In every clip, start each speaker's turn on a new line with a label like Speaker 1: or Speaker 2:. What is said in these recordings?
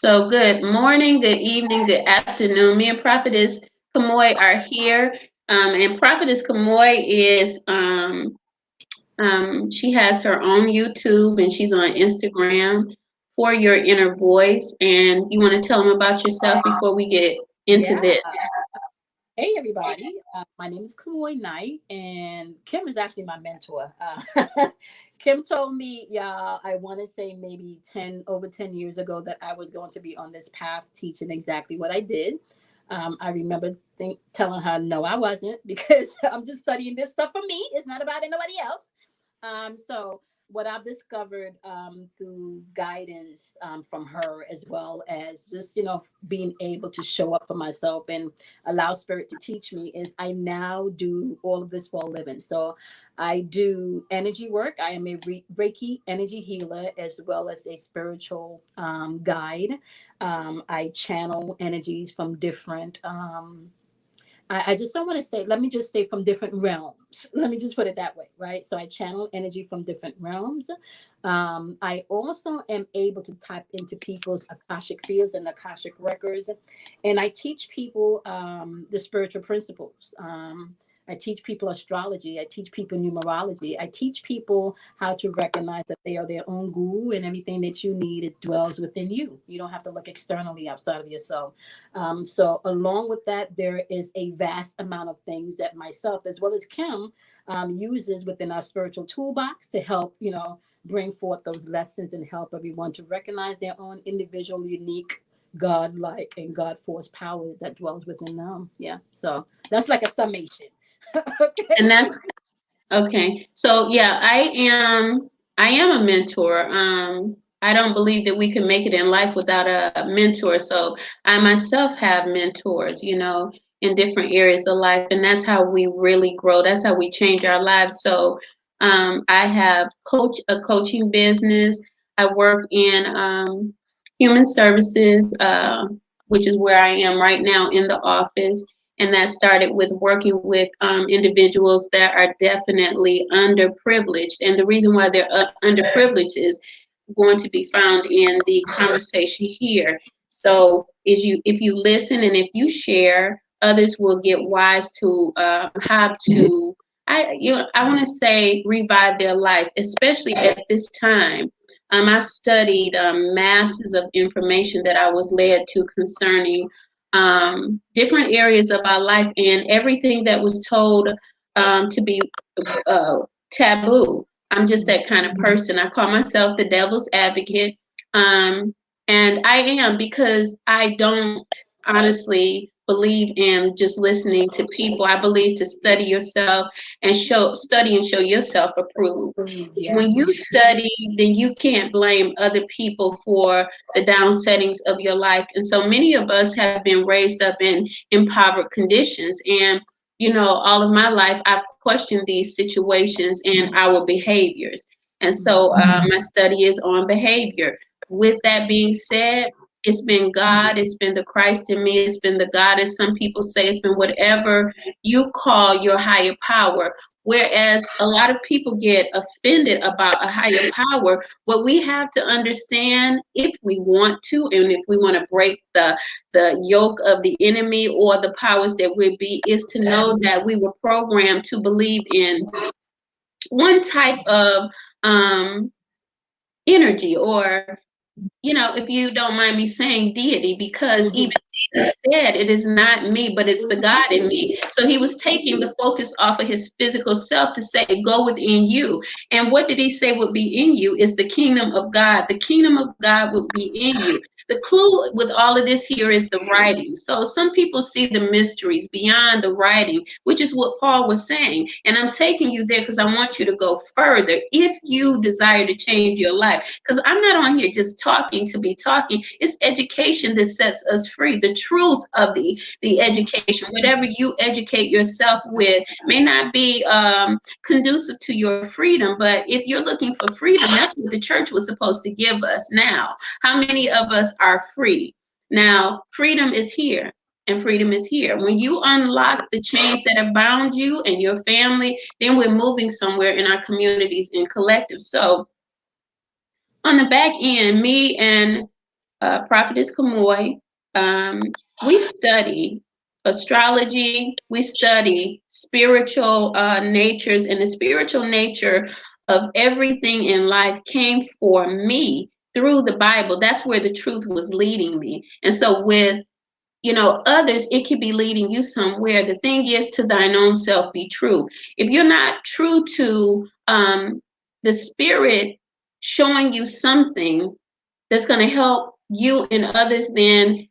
Speaker 1: So good morning, good evening, good afternoon. Me and Prophetess Kamoy are here. And Prophetess Kamoy is she has her own YouTube and she's on Instagram for your inner voice. And you want to tell them about yourself before we get into
Speaker 2: Yeah.
Speaker 1: this?
Speaker 2: Hey, everybody. My name is Kamoy Knight, and Kim is actually my mentor. Kim told me, yeah, I want to say maybe over 10 years ago that I was going to be on this path teaching exactly what I did. I remember telling her, no, I wasn't, because I'm just studying this stuff for me. It's not about anybody else. So what I've discovered through guidance from her, as well as just being able to show up for myself and allow spirit to teach me, is I now do all of this for a living. So I do energy work. I am a Reiki energy healer, as well as a spiritual guide. I channel energies from different I just don't want to say, let me just say, from different realms. Let me just put it that way, right? So I channel energy from different realms. I also am able to tap into people's Akashic fields and Akashic records. And I teach people the spiritual principles. I teach people astrology. I teach people numerology. I teach people how to recognize that they are their own guru, and everything that you need, it dwells within you. You don't have to look externally outside of yourself. So along with that, there is a vast amount of things that myself, as well as Kim, uses within our spiritual toolbox to help, bring forth those lessons and help everyone to recognize their own individual, unique, God-like and God-force power that dwells within them. Yeah. So that's like a summation.
Speaker 1: And
Speaker 2: Okay.
Speaker 1: that's okay. So yeah, I am a mentor. I don't believe that we can make it in life without a mentor. So I myself have mentors, in different areas of life, and that's how we really grow. That's how we change our lives. So I have a coaching business. I work in human services, which is where I am right now in the office. And that started with working with individuals that are definitely underprivileged. And the reason why they're underprivileged is going to be found in the conversation here. So, if you listen and if you share, others will get wise to how to. I want to say revive their life, especially at this time. I studied masses of information that I was led to concerning different areas of our life, and everything that was told to be uh, taboo. I'm just that kind of person. I call myself the devil's advocate. Um, and I am, because I don't honestly believe in just listening to people. I believe to study yourself and study and show yourself approved. When
Speaker 2: Yes.
Speaker 1: you study, then you can't blame other people for the down settings of your life. And so many of us have been raised up in impoverished conditions. And, all of my life, I've questioned these situations and our behaviors. And so my study is on behavior. With that being said, it's been God, it's been the Christ in me, it's been the God, as some people say, it's been whatever you call your higher power. Whereas a lot of people get offended about a higher power, what we have to understand, if we want to, and if we want to break the yoke of the enemy or the powers that would be, is to know that we were programmed to believe in one type of um, energy, or if you don't mind me saying deity, because even Jesus said, it is not me, but it's the God in me. So he was taking the focus off of his physical self to say, go within you. And what did he say would be in you is the kingdom of God. The kingdom of God would be in you. The clue with all of this here is the writing. So some people see the mysteries beyond the writing, which is what Paul was saying. And I'm taking you there because I want you to go further if you desire to change your life. Because I'm not on here just talking to be talking. It's education that sets us free. The truth of the education, whatever you educate yourself with, may not be conducive to your freedom. But if you're looking for freedom, that's what the church was supposed to give us. Now, how many of us are free? Now, freedom is here. And freedom is here. When you unlock the chains that have bound you and your family, then we're moving somewhere in our communities and collectives. So on the back end, me and Prophetess Kamoy, we study astrology, we study spiritual natures, and the spiritual nature of everything in life came for me through the Bible. That's where the truth was leading me. And so with others, it could be leading you somewhere. The thing is, to thine own self be true. If you're not true to the spirit showing you something that's going to help you and others, then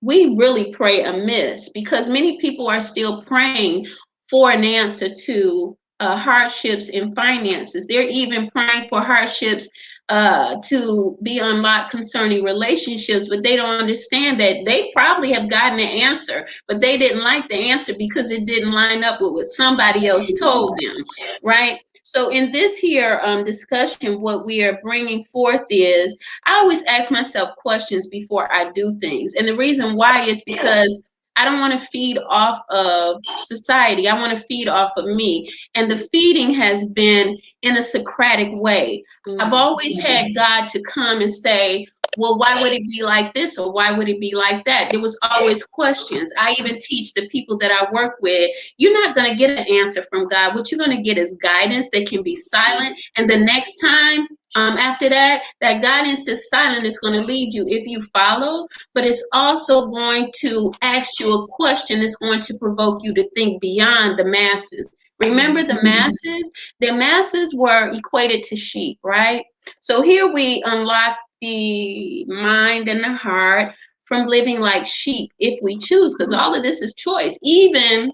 Speaker 1: we really pray amiss, because many people are still praying for an answer to hardships in finances. They're even praying for hardships to be unlocked concerning relationships, but they don't understand that they probably have gotten an answer, but they didn't like the answer because it didn't line up with what somebody else told them, right? So in this here discussion, what we are bringing forth is, I always ask myself questions before I do things. And the reason why is because I don't want to feed off of society. I want to feed off of me. And the feeding has been in a Socratic way. I've always had God to come and say, well, why would it be like this, or why would it be like that? There was always questions. I even teach the people that I work with, you're not going to get an answer from God. What you're going to get is guidance that can be silent. And the next time after that, that guidance is silent is going to lead you if you follow, but it's also going to ask you a question that's going to provoke you to think beyond the masses. Remember the masses? The masses were equated to sheep, right? So here we unlock the mind and the heart from living like sheep if we choose, because all of this is choice. Even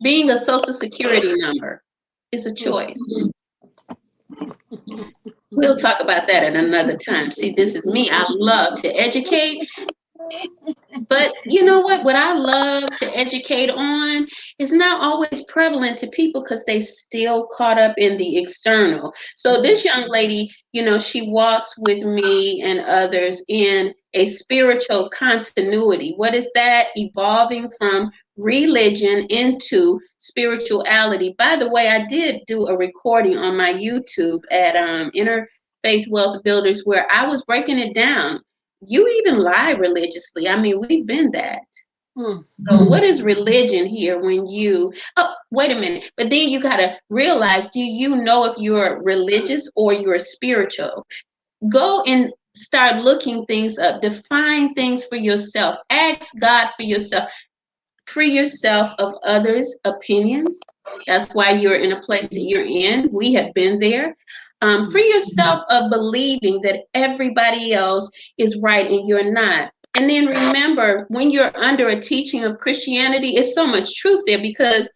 Speaker 1: being a social security number is a choice. We'll talk about that at another time. See, this is me. I love to educate. But you know what? What I love to educate on is not always prevalent to people because they still caught up in the external. So this young lady, she walks with me and others in a spiritual continuity. What is that? Evolving from religion into spirituality. By the way, I did do a recording on my YouTube at Inner Faith Wealth Builders where I was breaking it down. You even lie religiously. I mean, we've been that. So what is religion here when wait a minute. But then you got to realize, do you know if you're religious or you're spiritual? Go and start looking things up. Define things for yourself. Ask God for yourself. Free yourself of others' opinions. That's why you're in a place that you're in. We have been there. Free yourself of believing that everybody else is right and you're not. And then remember, when you're under a teaching of Christianity, it's so much truth there, because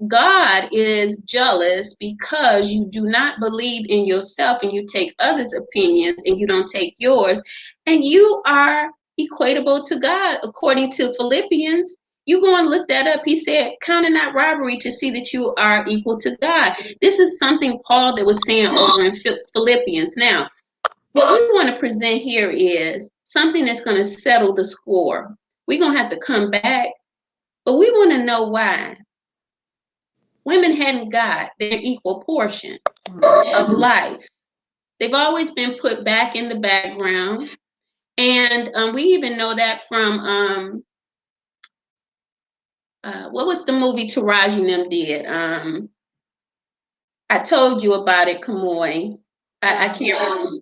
Speaker 1: God is jealous because you do not believe in yourself and you take others' opinions and you don't take yours. And you are equatable to God, according to Philippians. You go and look that up. He said, count it not robbery to see that you are equal to God. This is something Paul that was saying over in Philippians. Now, what we want to present here is something that's going to settle the score. We're going to have to come back, but we want to know why women hadn't got their equal portion of life. They've always been put back in the background. And we even know that from, what was the movie Taraji and them did? I told you about it, Kamoy. I can't remember.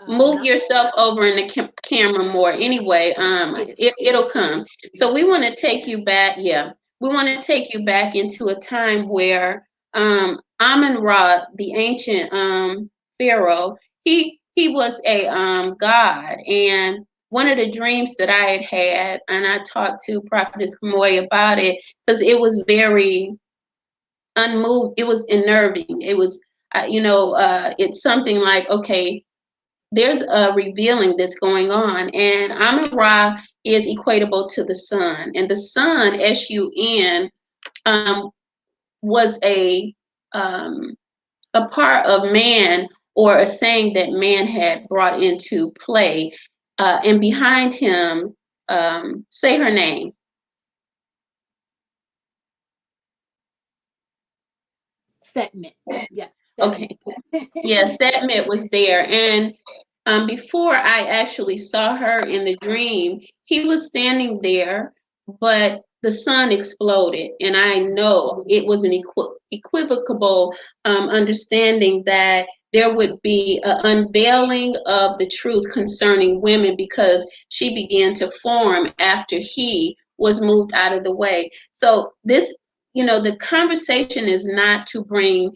Speaker 1: Move yourself over in the camera more. Anyway, it'll come. So we want to take you back. Yeah, we want to take you back into a time where Amun-Ra, the ancient pharaoh, he was a god, and one of the dreams that I had, and I talked to Prophetess Kamoy about it because it was very unmoved. It was unnerving. It was, it's something like, okay, there's a revealing that's going on, and Amun-Ra is equatable to the sun, and the sun, S-U-N, was a part of man, or a saying that man had brought into play, and behind him, say her name.
Speaker 2: Segment. Yeah.
Speaker 1: Okay. Yeah, Setmet was there. And before I actually saw her in the dream, he was standing there, but the sun exploded. And I know it was an equivocal understanding that there would be an unveiling of the truth concerning women because she began to form after he was moved out of the way. So this, the conversation is not to bring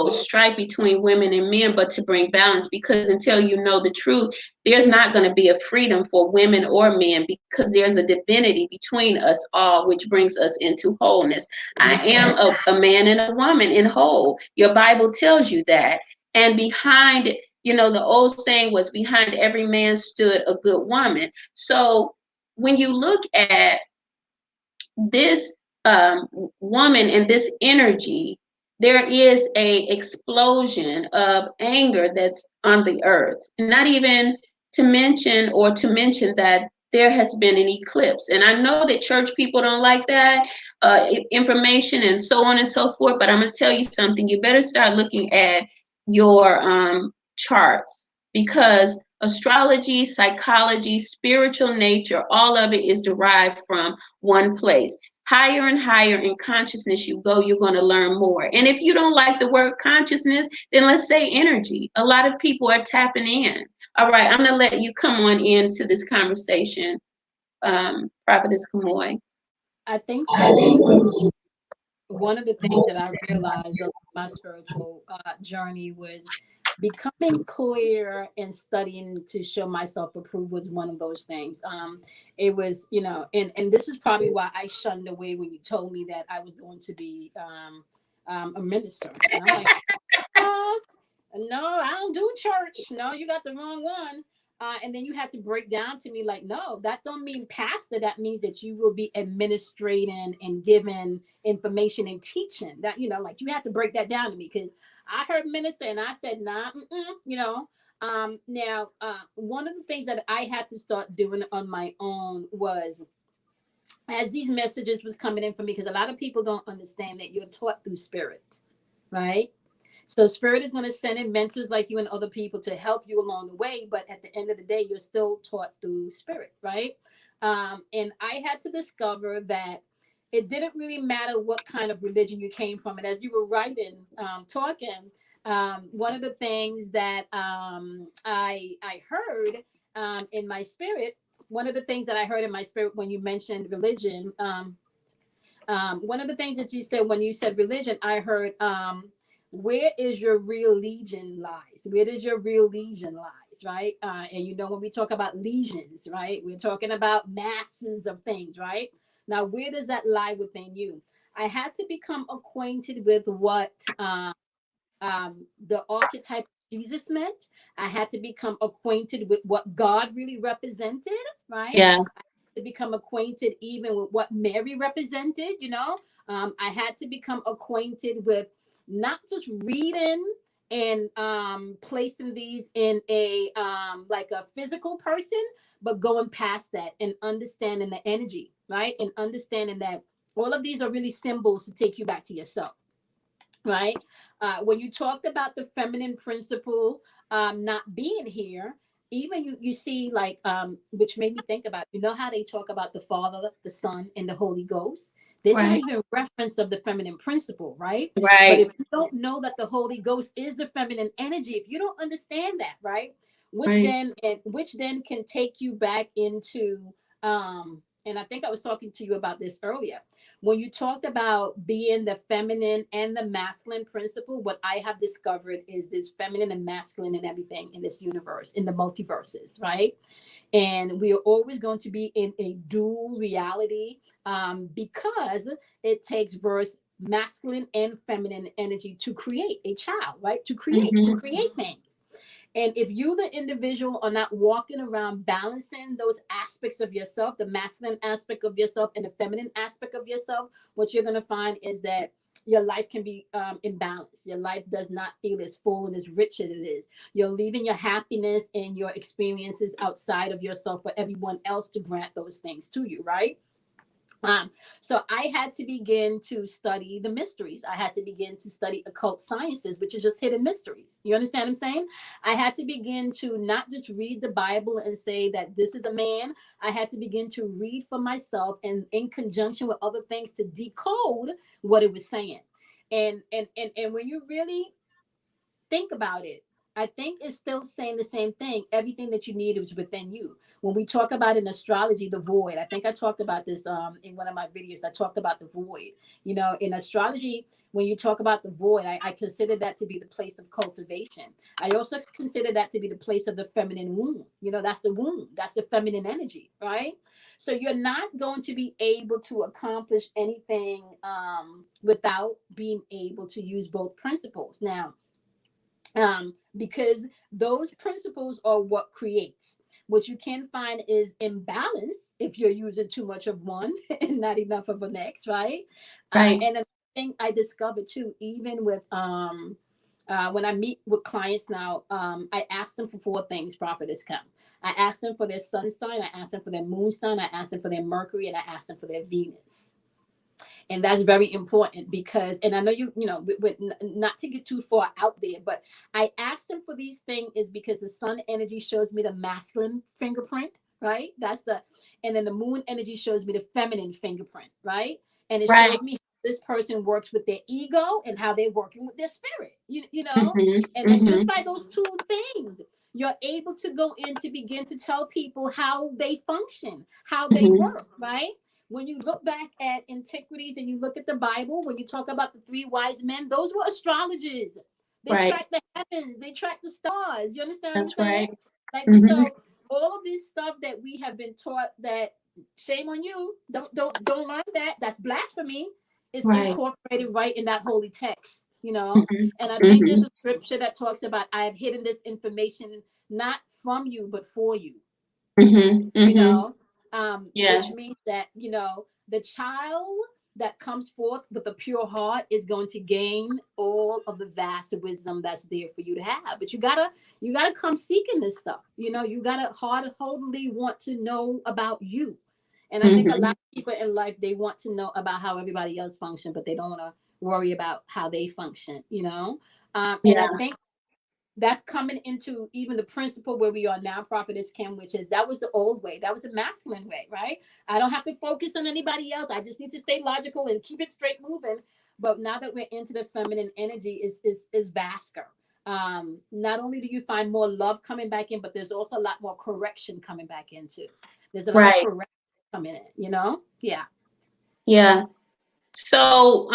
Speaker 1: strife between women and men, but to bring balance, because until you know the truth, there's not going to be a freedom for women or men, because there's a divinity between us all, which brings us into wholeness. I am a man and a woman in whole. Your Bible tells you that. And behind, the old saying was, behind every man stood a good woman. So when you look at this woman and this energy, there is a explosion of anger that's on the earth. Not even to mention that there has been an eclipse. And I know that church people don't like that information and so on and so forth, but I'm going to tell you something. You better start looking at your charts, because astrology, psychology, spiritual nature, all of it is derived from one place. Higher and higher in consciousness you go, you're going to learn more. And if you don't like the word consciousness, then let's say energy. A lot of people are tapping in. All right, I'm going to let you come on into this conversation, Prophetess Kamoy.
Speaker 2: I think for me, one of the things that I realized of my spiritual journey was becoming clear and studying to show myself approved was one of those things. It was, and this is probably why I shunned away when you told me that I was going to be a minister. And I'm like, oh, no, I don't do church. No, you got the wrong one. And then you have to break down to me like, no, that don't mean pastor. That means that you will be administrating and giving information and teaching. That, like you have to break that down to me, because I heard minister and I said, nah, Now, one of the things that I had to start doing on my own was, as these messages was coming in for me, because a lot of people don't understand that you're taught through spirit, right? So spirit is going to send in mentors like you and other people to help you along the way. But at the end of the day, you're still taught through spirit, right? And I had to discover that it didn't really matter what kind of religion you came from. And as you were writing, talking, one of the things that I heard in my spirit, one of the things that I heard in my spirit when you mentioned religion, one of the things that you said when you said religion, I heard, where is your real legion lies? Where does your real legion lies, right? And when we talk about legions, right, we're talking about masses of things, right? Now, where does that lie within you? I had to become acquainted with what the archetype of Jesus meant. I had to become acquainted with what God really represented, right?
Speaker 1: Yeah.
Speaker 2: To become acquainted even with what Mary represented, I had to become acquainted with not just reading and placing these in a like a physical person, but going past that and understanding the energy, right? And understanding that all of these are really symbols to take you back to yourself, right? When you talked about the feminine principle not being here, even you see like which made me think about, how they talk about the Father, the Son, and the Holy Ghost. There's not
Speaker 1: Right.
Speaker 2: even reference of the feminine principle, right? But
Speaker 1: Right.
Speaker 2: if you don't know that the Holy Ghost is the feminine energy, if you don't understand that, right, which
Speaker 1: Right.
Speaker 2: then can take you back into and I think I was talking to you about this earlier. When you talked about being the feminine and the masculine principle, what I have discovered is this feminine and masculine and everything in this universe, in the multiverses, right? And we are always going to be in a dual reality because it takes verse masculine and feminine energy to create a child, right? To
Speaker 1: Mm-hmm.
Speaker 2: create things. And if you, the individual, are not walking around balancing those aspects of yourself, the masculine aspect of yourself and the feminine aspect of yourself, what you're going to find is that your life can be imbalanced. Your life does not feel as full and as rich as it is. You're leaving your happiness and your experiences outside of yourself for everyone else to grant those things to you, right? So I had to begin to study the mysteries. I had to begin to study occult sciences, which is just hidden mysteries. You understand what I'm saying? I had to begin to not just read the Bible and say that this is a man. I had to begin to read for myself and in conjunction with other things to decode what it was saying. And when you really think about it, I think it's still saying the same thing. Everything that you need is within you. When we talk about in astrology, the void, I think I talked about this in one of my videos. I talked about the void. You know, in astrology, when you talk about the void, I consider that to be the place of cultivation. I also consider that to be the place of the feminine womb. You know, that's the womb, that's the feminine energy, right? So you're not going to be able to accomplish anything without being able to use both principles. Now, because those principles are what creates. What you can find is imbalance if you're using too much of one and not enough of the next, right?
Speaker 1: Right.
Speaker 2: And another thing I discovered too, even with when I meet with clients now, I ask them for four things, Prophetess Come. I ask them for their sun sign, I ask them for their moon sign, I ask them for their Mercury, and I ask them for their Venus. And that's very important because, and I know not to get too far out there, but I asked them for these things is because the sun energy shows me the masculine fingerprint, right? And then the moon energy shows me the feminine fingerprint, right? And it
Speaker 1: Right.
Speaker 2: shows me how this person works with their ego and how they're working with their spirit, you know?
Speaker 1: Mm-hmm.
Speaker 2: And just
Speaker 1: Mm-hmm.
Speaker 2: by those two things, you're able to go in to begin to tell people how they function, how they
Speaker 1: Mm-hmm.
Speaker 2: work, right? When you look back at antiquities and you look at the Bible, when you talk about the three wise men, those were astrologers. They
Speaker 1: Right.
Speaker 2: track the heavens, they track the stars. You understand what I'm
Speaker 1: That's
Speaker 2: saying?
Speaker 1: right.
Speaker 2: Like,
Speaker 1: Mm-hmm.
Speaker 2: so all of this stuff that we have been taught, that shame on you, don't learn that. That's blasphemy. Is
Speaker 1: Right.
Speaker 2: incorporated right in that holy text, you know.
Speaker 1: Mm-hmm.
Speaker 2: And I think
Speaker 1: Mm-hmm.
Speaker 2: there's a scripture that talks about I have hidden this information not from you but for you,
Speaker 1: Mm-hmm.
Speaker 2: you
Speaker 1: Mm-hmm.
Speaker 2: know, which
Speaker 1: Yes.
Speaker 2: means that, you know, the child that comes forth with a pure heart is going to gain all of the vast wisdom that's there for you to have. But you gotta come seeking this stuff. You know, you gotta heartily want to know about you. And I think a lot
Speaker 1: Mm-hmm.
Speaker 2: of people in life, they want to know about how everybody else function, but they don't want to worry about how they function, you know. And I
Speaker 1: Yeah.
Speaker 2: think that's coming into even the principle where we are now, Prophetess Kim, which is that was the old way, that was the masculine way, right? I don't have to focus on anybody else, I just need to stay logical and keep it straight moving. But now that we're into the feminine energy, is vaster. Not only do you find more love coming back in, but there's also a lot more correction coming back into. There's a lot of
Speaker 1: Right.
Speaker 2: correction coming in, you know. Yeah.
Speaker 1: Yeah. So,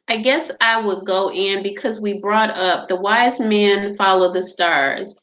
Speaker 1: I guess I would go in because we brought up the wise men follow the stars.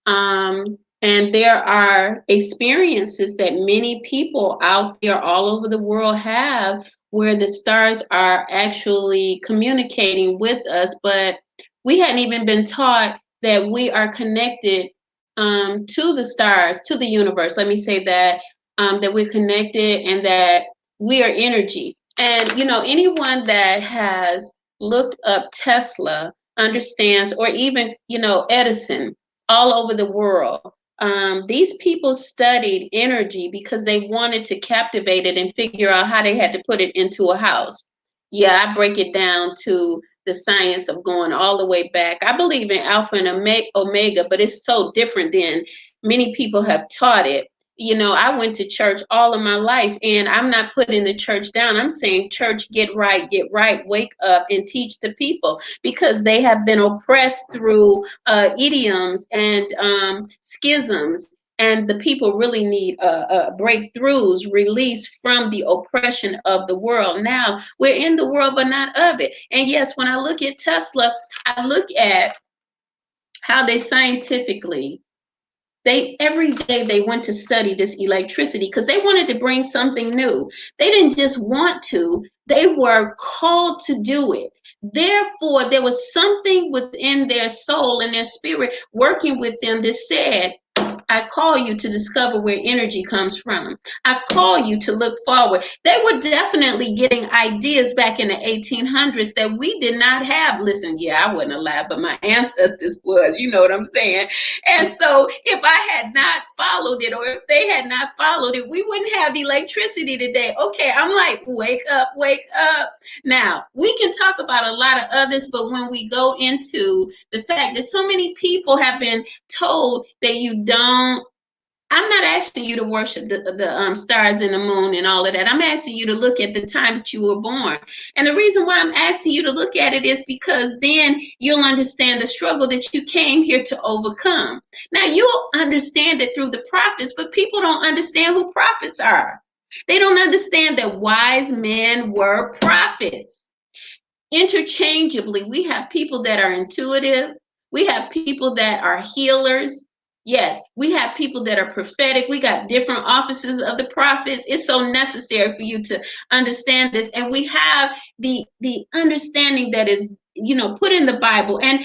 Speaker 1: Um, and there are experiences that many people out there all over the world have where the stars are actually communicating with us, but we hadn't even been taught that we are connected to the stars, to the universe. Let me say that that we're connected and that we are energy. And you know, anyone that has looked up Tesla understands, or even Edison, all over the world. These people studied energy because they wanted to captivate it and figure out how they had to put it into a house. Yeah, I break it down to the science of going all the way back. I believe in Alpha and Omega, but it's so different than many people have taught it. You know, I went to church all of my life, and I'm not putting the church down. I'm saying, church, get right, wake up and teach the people, because they have been oppressed through idioms and schisms. And the people really need breakthroughs, release from the oppression of the world. Now we're in the world, but not of it. And yes, when I look at Tesla, I look at how they scientifically, they every day they went to study this electricity because they wanted to bring something new. They didn't just want to, they were called to do it. Therefore, there was something within their soul and their spirit working with them that said, I call you to discover where energy comes from. I call you to look forward. They were definitely getting ideas back in the 1800s that we did not have. Listen, yeah, I wasn't alive, but my ancestors was, you know what I'm saying? And so if I had not followed it, or if they had not followed it, we wouldn't have electricity today. Okay, I'm like, wake up, wake up. Now, we can talk about a lot of others, but when we go into the fact that so many people have been told that you don't, I'm not asking you to worship the stars and the moon and all of that. I'm asking you to look at the time that you were born. And the reason why I'm asking you to look at it is because then you'll understand the struggle that you came here to overcome. Now, you'll understand it through the prophets, but people don't understand who prophets are. They don't understand that wise men were prophets. Interchangeably, we have people that are intuitive. We have people that are healers. Yes, we have people that are prophetic. We got different offices of the prophets. It's so necessary for you to understand this. And we have the understanding that is, put in the Bible. And,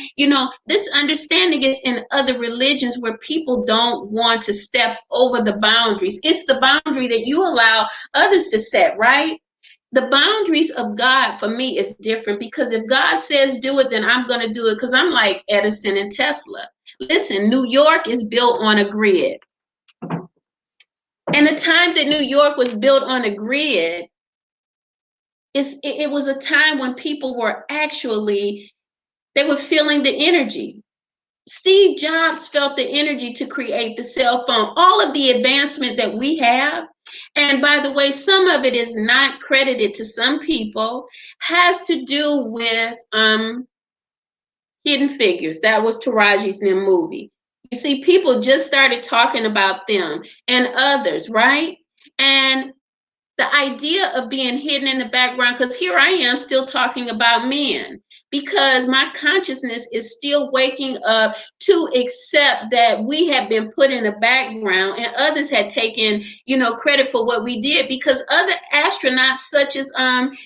Speaker 1: this understanding is in other religions where people don't want to step over the boundaries. It's the boundary that you allow others to set, right? The boundaries of God for me is different, because if God says do it, then I'm going to do it, because I'm like Edison and Tesla. Listen, New York is built on a grid. And the time that New York was built on a grid, it was a time when people were actually, they were feeling the energy. Steve Jobs felt the energy to create the cell phone. All of the advancement that we have, and by the way, some of it is not credited to some people, has to do with Hidden Figures. That was Taraji's new movie. You see, people just started talking about them and others, right? And the idea of being hidden in the background, because here I am still talking about men, because my consciousness is still waking up to accept that we have been put in the background, and others had taken, credit for what we did, because other astronauts such as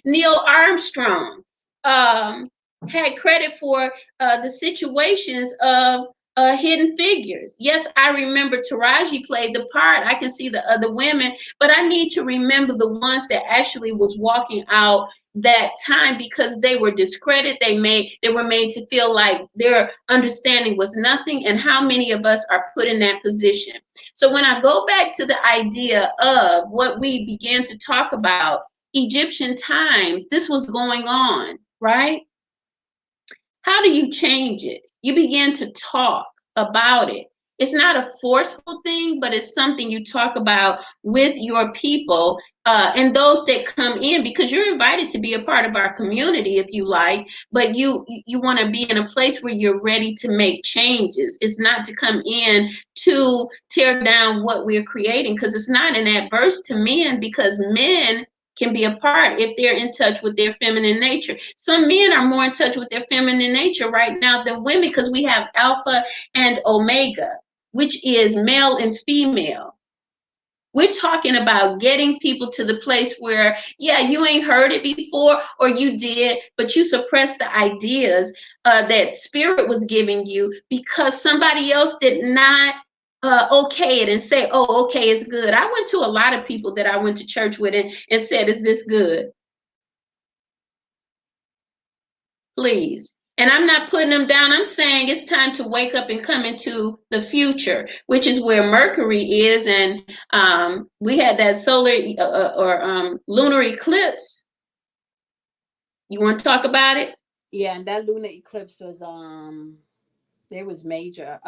Speaker 1: Neil Armstrong had credit for the situations of Hidden Figures. Yes, I remember Taraji played the part. I can see the other women, but I need to remember the ones that actually was walking out that time, because they were discredited. They were made to feel like their understanding was nothing. And how many of us are put in that position? So when I go back to the idea of what we began to talk about, Egyptian times, this was going on, right? How do you change it? You begin to talk about it. It's not a forceful thing, but it's something you talk about with your people and those that come in, because you're invited to be a part of our community if you like, but you want to be in a place where you're ready to make changes. It's not to come in to tear down what we're creating, because it's not an adverse to men, because men can be a part if they're in touch with their feminine nature. Some men are more in touch with their feminine nature right now than women, because we have alpha and omega, which is male and female. We're talking about getting people to the place where, yeah, you ain't heard it before, or you did, but you suppressed the ideas that spirit was giving you because somebody else did not okay it and say, oh, okay, it's good. I went to a lot of people that I went to church with and said, is this good? Please. And I'm not putting them down. I'm saying it's time to wake up and come into the future, which is where Mercury is. And we had that solar or lunar eclipse. You want to talk about it?
Speaker 2: Yeah, and that lunar eclipse was there was major.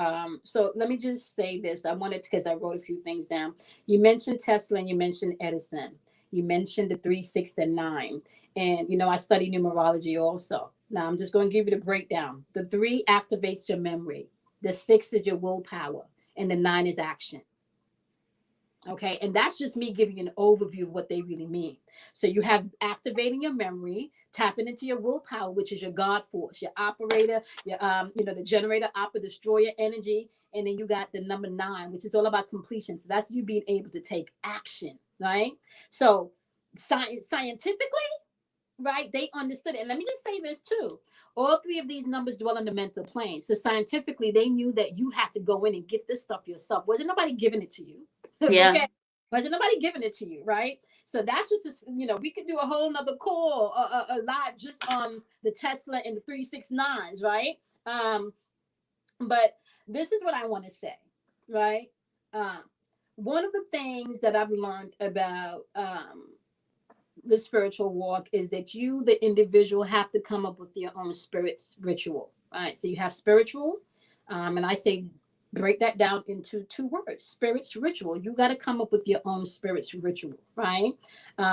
Speaker 2: So let me just say this. I wanted, because I wrote a few things down. You mentioned Tesla and you mentioned Edison. You mentioned the 3, 6, and 9. And I study numerology also. Now I'm just going to give you the breakdown. The 3 activates your memory. The 6 is your willpower, and the 9 is action. Okay, and that's just me giving you an overview of what they really mean. So you have activating your memory, tapping into your willpower, which is your God force, your operator, your the generator, destroyer energy, and then you got the number 9, which is all about completion. So that's you being able to take action, right? So scientifically, right? They understood it. And let me just say this too. All three of these numbers dwell on the mental plane. So scientifically, they knew that you had to go in and get this stuff yourself. Wasn't nobody giving it to you.
Speaker 1: Yeah.
Speaker 2: Okay. Wasn't nobody giving it to you, right? So that's just, we could do a whole nother call, a lot just on the Tesla and the 369s, right? But this is what I want to say, right? One of the things that I've learned about the spiritual walk is that you, the individual, have to come up with your own spirit's ritual, right? So you have spiritual, and I say break that down into two words: spirit's ritual. You got to come up with your own spirit's ritual, right?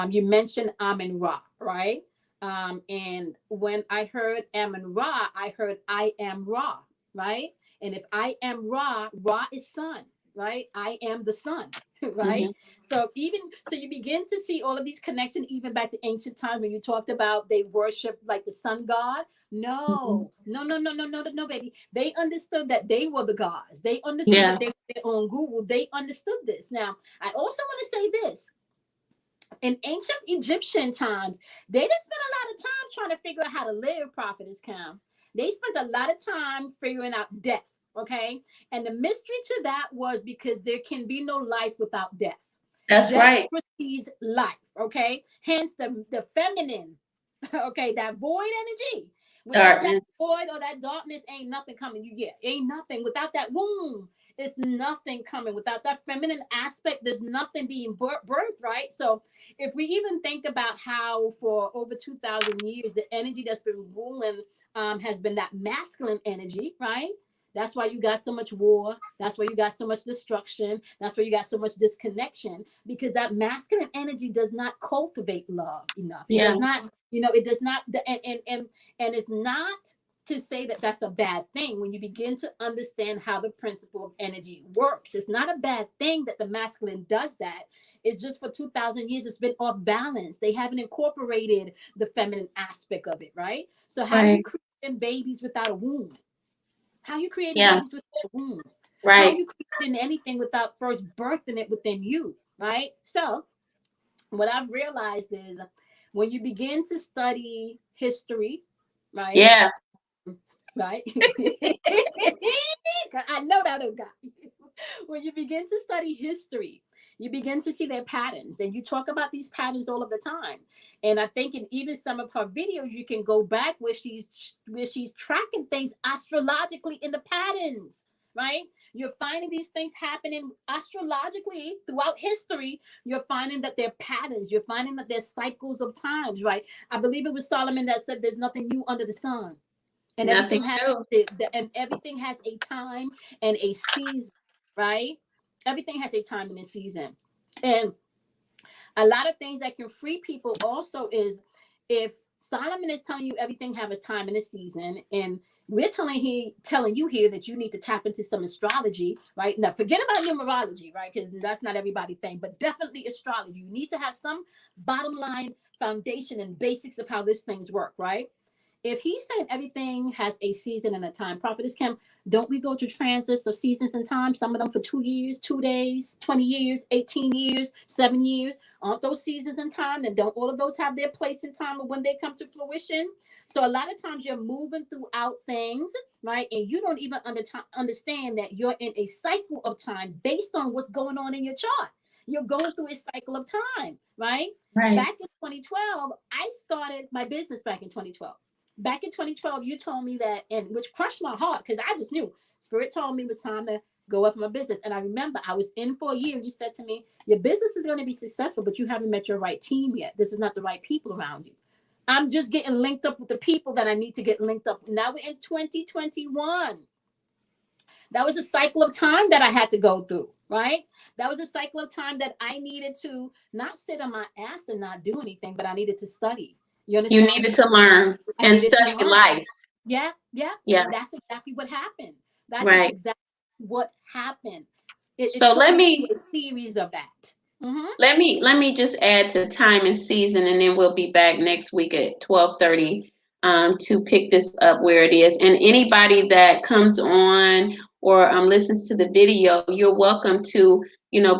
Speaker 2: You mentioned Amun Ra, right? And when I heard Amun Ra, I heard I am Ra, right? And if I am Ra, Ra is sun, right? I am the sun, right?
Speaker 1: Mm-hmm.
Speaker 2: So you begin to see all of these connections, even back to ancient times when you talked about they worship like the sun god.
Speaker 1: Mm-hmm.
Speaker 2: No, baby. They understood that they were the gods. They understood
Speaker 1: Yeah.
Speaker 2: that they were their own guru. They understood this. Now, I also want to say this. In ancient Egyptian times, they didn't spend a lot of time trying to figure out how to live, Prophetess Cam. They spent a lot of time figuring out death, okay? And the mystery to that was because there can be no life without death.
Speaker 1: That's
Speaker 2: Death
Speaker 1: right.
Speaker 2: precedes life, okay? Hence the feminine, okay, that void energy. Without that
Speaker 1: Darkness.
Speaker 2: void or that darkness, ain't nothing coming. You get ain't nothing without that womb. It's nothing coming without that feminine aspect. There's nothing being birthed, right? So, if we even think about how for over 2,000 years the energy that's been ruling has been that masculine energy, right? That's why you got so much war. That's why you got so much destruction. That's why you got so much disconnection, because that masculine energy does not cultivate love enough. It
Speaker 1: Yeah.
Speaker 2: does not, it does not, and it's not to say that that's a bad thing when you begin to understand how the principle of energy works. It's not a bad thing that the masculine does that. It's just for 2,000 years, it's been off balance. They haven't incorporated the feminine aspect of it, right? So how
Speaker 1: Right.
Speaker 2: you create babies without a womb? How you creating
Speaker 1: Yeah.
Speaker 2: babies without a womb? How
Speaker 1: Right.
Speaker 2: you creating anything without first birthing it within you, right? So what I've realized is when you begin to study history, right?
Speaker 1: Yeah.
Speaker 2: Right? I know that guy. When you begin to study history, you begin to see their patterns, and you talk about these patterns all of the time. And I think in even some of her videos, you can go back where she's tracking things astrologically in the patterns. Right? You're finding these things happening astrologically throughout history. You're finding that they're patterns. You're finding that there's cycles of times. Right? I believe it was Solomon that said, "There's nothing new under the sun." And
Speaker 1: Nothing
Speaker 2: everything has
Speaker 1: new.
Speaker 2: and everything has a time and a season, right? Everything has a time and a season. And a lot of things that can free people also is if Solomon is telling you everything have a time and a season, and we're telling you here that you need to tap into some astrology, right? Now forget about numerology, right? Because that's not everybody's thing, but definitely astrology. You need to have some bottom line foundation and basics of how this things work, right? If he's saying everything has a season and a time, Prophetess Kim, don't we go to transits of seasons and time? Some of them for 2 years, 2 days, 20 years, 18 years, 7 years. Aren't those seasons and time? And don't all of those have their place in time of when they come to fruition? So a lot of times you're moving throughout things, right? And you don't even understand that you're in a cycle of time based on what's going on in your chart. You're going through a cycle of time, right?
Speaker 1: Right.
Speaker 2: Back in 2012, I started my business back in 2012. Back in 2012, you told me that, and which crushed my heart because I just knew Spirit told me it was time to go up my business. And I remember I was in for a year. You said to me, your business is going to be successful, but you haven't met your right team yet. This is not the right people around you. I'm just getting linked up with the people that I need to get linked up. Now we're in 2021. That was a cycle of time that I had to go through, right? That was a cycle of time that I needed to not sit on my ass and not do anything, but I needed to study. You
Speaker 1: You
Speaker 2: understand?
Speaker 1: needed to learn
Speaker 2: I
Speaker 1: and
Speaker 2: needed to
Speaker 1: study
Speaker 2: learn.
Speaker 1: life.
Speaker 2: Yeah.
Speaker 1: Yeah.
Speaker 2: And that's exactly what happened. That is
Speaker 1: Right.
Speaker 2: exactly what happened. It
Speaker 1: So
Speaker 2: took
Speaker 1: let
Speaker 2: me through
Speaker 1: me
Speaker 2: a series of that. Mm-hmm.
Speaker 1: let me just add to time and season, and then we'll be back next week at 12:30 to pick this up where it is. And anybody that comes on or listens to the video, you're welcome to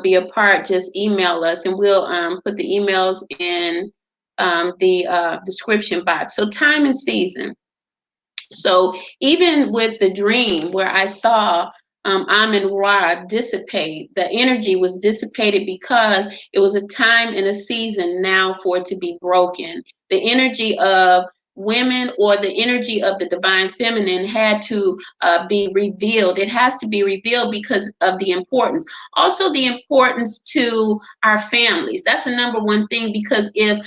Speaker 1: be a part. Just email us, and we'll put the emails in the description box. So time and season. So even with the dream where I saw Amun Ra dissipate, the energy was dissipated because it was a time and a season now for it to be broken. The energy of women or the energy of the divine feminine had to be revealed. It has to be revealed because of the importance. Also, the importance to our families. That's the number one thing, because if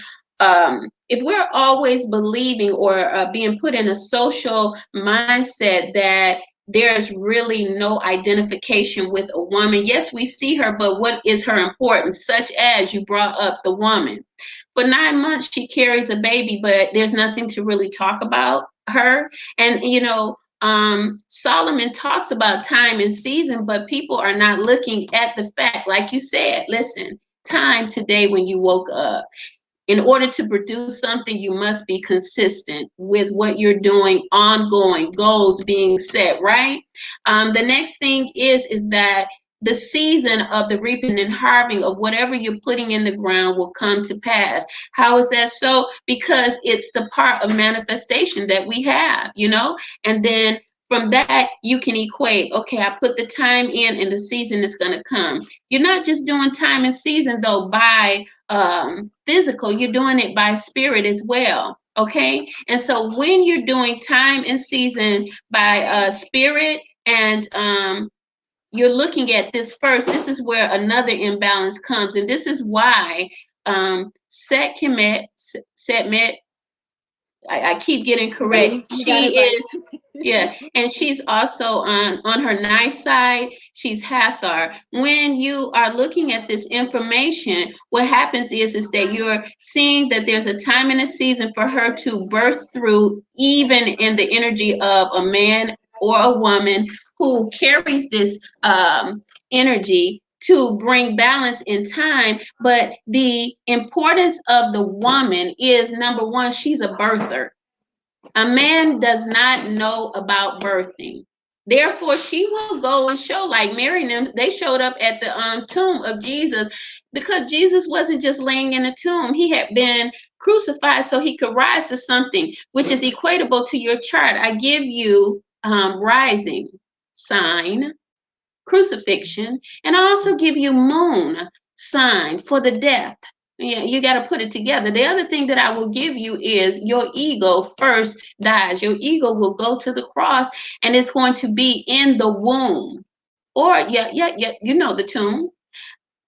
Speaker 1: we're always believing or being put in a social mindset that there's really no identification with a woman, yes, we see her, but what is her importance? Such as you brought up the woman. For 9 months, she carries a baby, but there's nothing to really talk about her. And, Solomon talks about time and season, but people are not looking at the fact, like you said, listen, time today when you woke up. In order to produce something, you must be consistent with what you're doing, ongoing goals being set, right? The next thing is that the season of the reaping and harvesting of whatever you're putting in the ground will come to pass. How is that so? Because it's the part of manifestation that we have, and then from that, you can equate, okay, I put the time in and the season is going to come. You're not just doing time and season, though, by physical, you're doing it by spirit as well. Okay. And so when you're doing time and season by spirit and you're looking at this first, this is where another imbalance comes. And this is why Setmet, I keep getting correct.
Speaker 2: Yeah, you got it
Speaker 1: She
Speaker 2: right.
Speaker 1: is, yeah, and she's also on her nice side. She's Hathor. When you are looking at this information, what happens is that you're seeing that there's a time and a season for her to burst through, even in the energy of a man or a woman who carries this energy to bring balance in time. But the importance of the woman is, number one, she's a birther. A man does not know about birthing. Therefore, she will go and show, like Mary and them, they showed up at the tomb of Jesus, because Jesus wasn't just laying in a tomb. He had been crucified so he could rise to something, which is equatable to your chart. I give you rising sign, crucifixion, and I also give you moon sign for the death. Yeah, you got to put it together. The other thing that I will give you is your ego first dies. Your ego will go to the cross, and it's going to be in the womb. Or yeah, the tomb.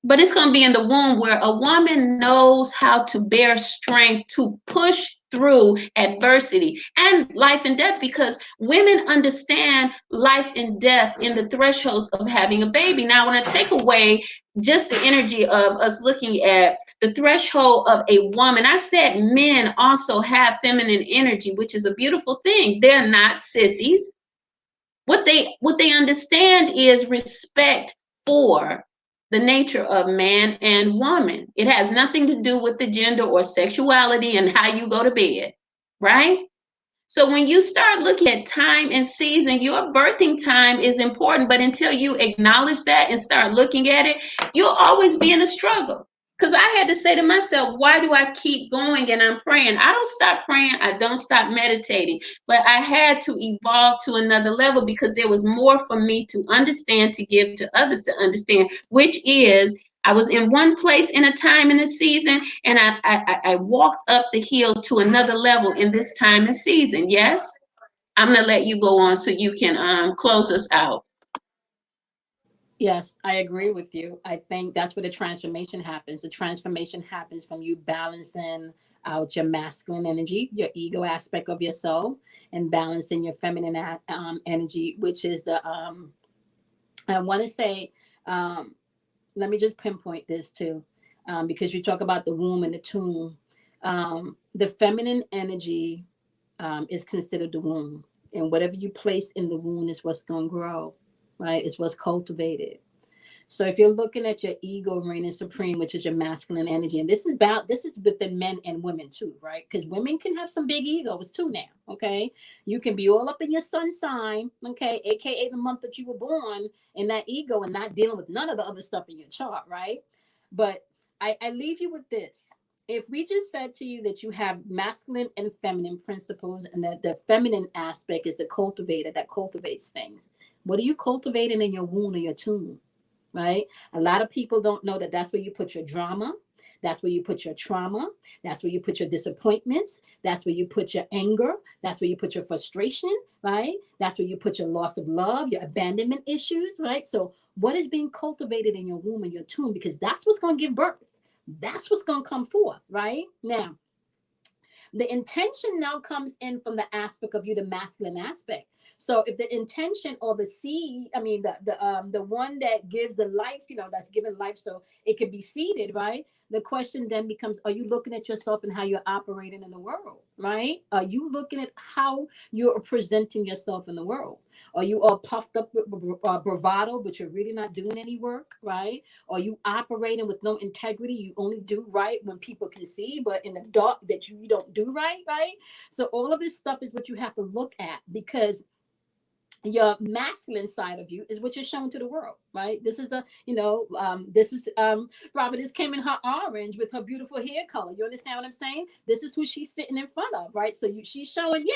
Speaker 1: But it's going to be in the womb, where a woman knows how to bear strength to push through adversity and life and death, because women understand life and death in the thresholds of having a baby. Now, when I take away just the energy of us looking at the threshold of a woman, I said men also have feminine energy, which is a beautiful thing. They're not sissies. What they understand is respect for the nature of man and woman. It has nothing to do with the gender or sexuality and how you go to bed, right? So when you start looking at time and season, your birthing time is important. But until you acknowledge that and start looking at it, you'll always be in a struggle. Because I had to say to myself, why do I keep going and I'm praying? I don't stop praying. I don't stop meditating. But I had to evolve to another level, because there was more for me to understand, to give to others to understand, which is I was in one place in a time and a season, and I walked up the hill to another level in this time and season. Yes, I'm gonna let you go on so you can close us out.
Speaker 2: Yes, I agree with you. I think that's where the transformation happens. The transformation happens from you balancing out your masculine energy, your ego aspect of yourself, and balancing your feminine energy, which is I want to say, um, let me just pinpoint this too, because you talk about the womb and the tomb. The feminine energy is considered the womb, and whatever you place in the womb is what's going to grow, right? It's what's cultivated. So if you're looking at your ego reigning supreme, which is your masculine energy, and this is within men and women too, right? Because women can have some big egos too now. Okay. You can be all up in your sun sign, okay, aka the month that you were born, in that ego and not dealing with none of the other stuff in your chart, right? But I leave you with this. if we just said to you that you have masculine and feminine principles, and that the feminine aspect is the cultivator that cultivates things, what are you cultivating in your womb or your tomb? Right? A lot of people don't know that that's where you put your drama. That's where you put your trauma. That's where you put your disappointments. That's where you put your anger. That's where you put your frustration, right? That's where you put your loss of love, your abandonment issues, right? So, what is being cultivated in your womb and your tomb? Because that's what's going to give birth. That's what's going to come forth, right? Now, the intention now comes in from the aspect of you, the masculine aspect. So if the intention or the seed, I mean the one that gives the life, that's given life, so it can be seeded, right? The question then becomes, are you looking at yourself and how you're operating in the world, right? Are you looking at how you're presenting yourself in the world? Are you all puffed up with bravado, but you're really not doing any work, right? Are you operating with no integrity? You only do right when people can see, but in the dark that you don't do right, right? So all of this stuff is what you have to look at, because your masculine side of you is what you're showing to the world, right? This is this is Robert came in her orange with her beautiful hair color. You understand what I'm saying? This is who she's sitting in front of, right? So she's showing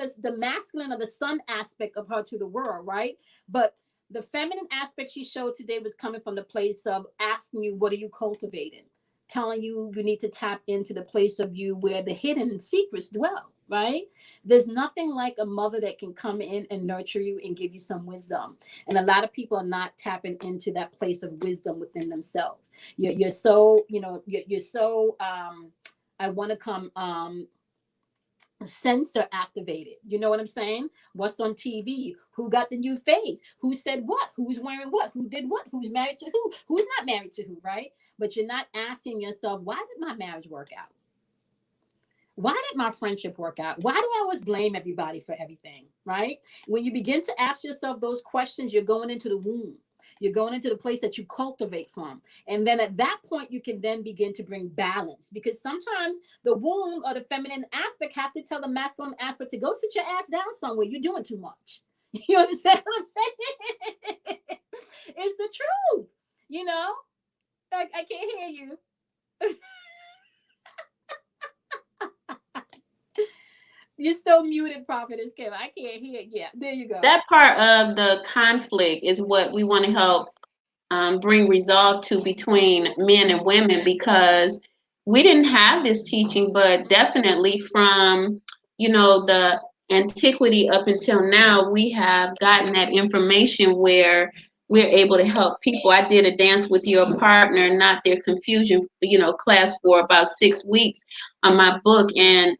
Speaker 2: us the masculine or the sun aspect of her to the world, right? But the feminine aspect she showed today was coming from the place of asking you, what are you cultivating? Telling you need to tap into the place of you where the hidden secrets dwell, right? There's nothing like a mother that can come in and nurture you and give you some wisdom. And a lot of people are not tapping into that place of wisdom within themselves. You're so, you're so, I want to come, sensor activated. You know what I'm saying? What's on TV? Who got the new face? Who said what? Who's wearing what? Who did what? Who's married to who? Who's not married to who, right? But you're not asking yourself, why did my marriage work out? Why did my friendship work out? Why do I always blame everybody for everything, right? When you begin to ask yourself those questions, you're going into the womb. You're going into the place that you cultivate from. And then at that point, you can then begin to bring balance, because sometimes the womb or the feminine aspect have to tell the masculine aspect to go sit your ass down somewhere. You're doing too much. You understand what I'm saying? It's the truth. I can't hear you. You're still muted, Prophetess Kim. I can't hear. Yeah, there you go.
Speaker 1: That part of the conflict is what we want to help bring resolve to between men and women, because we didn't have this teaching, but definitely from, the antiquity up until now, we have gotten that information where we're able to help people. I did a dance with your partner, not their confusion, class for about 6 weeks on my book, and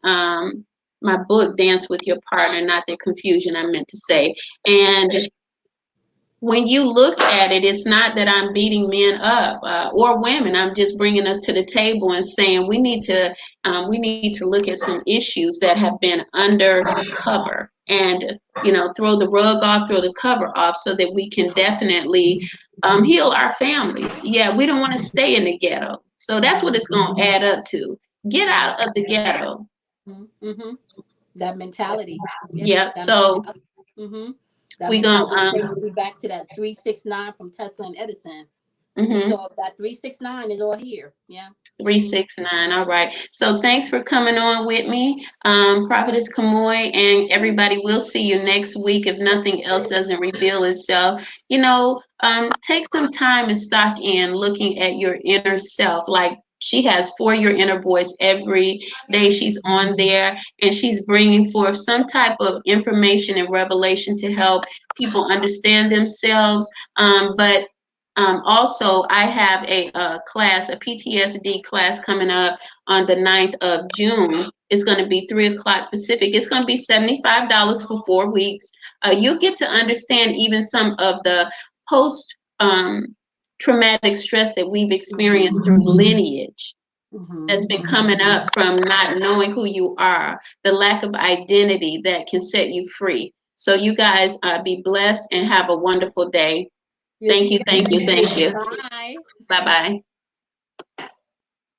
Speaker 1: my book, Dance with Your Partner, Not Their Confusion, I meant to say. And when you look at it, it's not that I'm beating men up or women. I'm just bringing us to the table and saying we need to look at some issues that have been undercover, and throw the rug off, throw the cover off, so that we can definitely heal our families. Yeah, we don't want to stay in the ghetto. So that's what it's going to add up to. Get out of the ghetto.
Speaker 2: Mm-hmm. That mentality.
Speaker 1: Yep. So
Speaker 2: mm-hmm. That
Speaker 1: we
Speaker 2: mentality takes me back to that 369 from Tesla and Edison. Mm-hmm. So that 369 is all here. Yeah.
Speaker 1: 369. All right. So thanks for coming on with me, Prophetess Kamoy, and everybody. We'll see you next week if nothing else doesn't reveal itself. Take some time and stock in looking at your inner self. Like, she has For Your Inner Voice every day. She's on there, and she's bringing forth some type of information and revelation to help people understand themselves. But also, I have a class, a PTSD class coming up on the 9th of June. It's going to be 3:00 Pacific. It's going to be $75 for 4 weeks. You get to understand even some of the post traumatic stress that we've experienced through lineage. That's been coming up from not knowing who you are, the lack of identity that can set you free. So you guys be blessed and have a wonderful day. Thank you.
Speaker 2: Bye.
Speaker 1: Bye-bye.